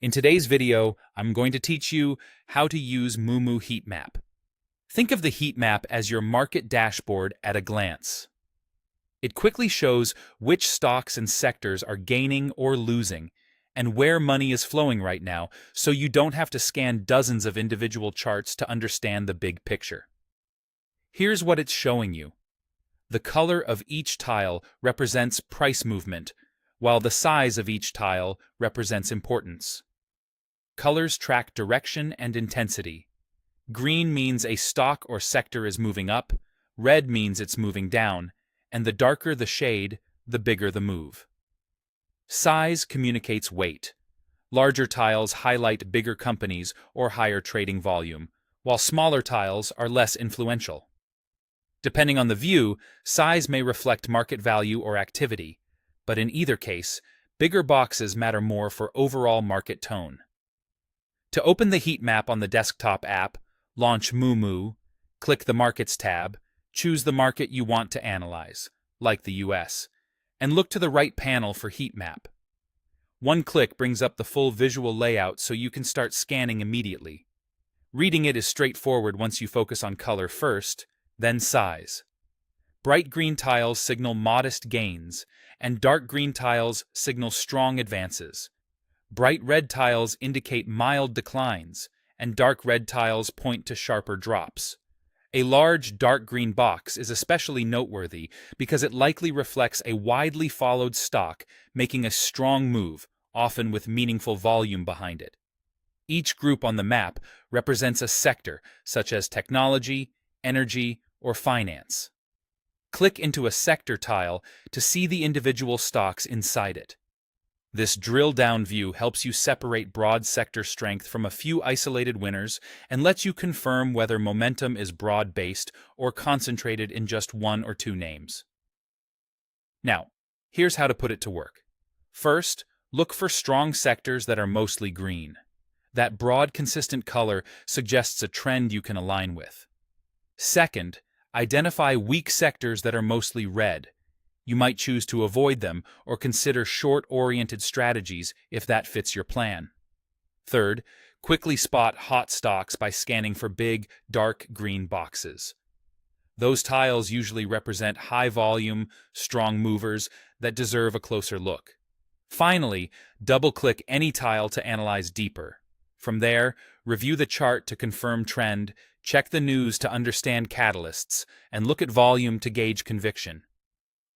In today's video, I'm going to teach you how to use Moomoo Heat Map. Think of the heat map as your market dashboard at a glance. It quickly shows which stocks and sectors are gaining or losing, and where money is flowing right now, so you don't have to scan dozens of individual charts to understand the big picture. Here's what it's showing you. The color of each tile represents price movement, while the size of each tile represents importance. Colors track direction and intensity. Green means a stock or sector is moving up, red means it's moving down, and the darker the shade, the bigger the move. Size communicates weight. Larger tiles highlight bigger companies or higher trading volume, while smaller tiles are less influential. Depending on the view, size may reflect market value or activity, but in either case, bigger boxes matter more for overall market tone. To open the heat map on the desktop app, launch Moomoo, click the Markets tab, choose the market you want to analyze, like the US, and look to the right panel for heat map. One click brings up the full visual layout so you can start scanning immediately. Reading it is straightforward once you focus on color first, then size. Bright green tiles signal modest gains, and dark green tiles signal strong advances. Bright red tiles indicate mild declines, and dark red tiles point to sharper drops. A large dark green box is especially noteworthy because it likely reflects a widely followed stock making a strong move, often with meaningful volume behind it. Each group on the map represents a sector, such as technology, energy, or finance. Click into a sector tile to see the individual stocks inside it. This drill-down view helps you separate broad sector strength from a few isolated winners and lets you confirm whether momentum is broad-based or concentrated in just one or two names. Now, here's how to put it to work. First, look for strong sectors that are mostly green. That broad, consistent color suggests a trend you can align with. Second, identify weak sectors that are mostly red. You might choose to avoid them or consider short-oriented strategies if that fits your plan. Third, quickly spot hot stocks by scanning for big, dark green boxes. Those tiles usually represent high-volume, strong movers that deserve a closer look. Finally, double-click any tile to analyze deeper. From there, review the chart to confirm trend, check the news to understand catalysts, and look at volume to gauge conviction.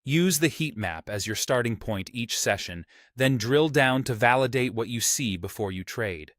Use the heat map as your starting point each session, then drill down to validate what you see before you trade.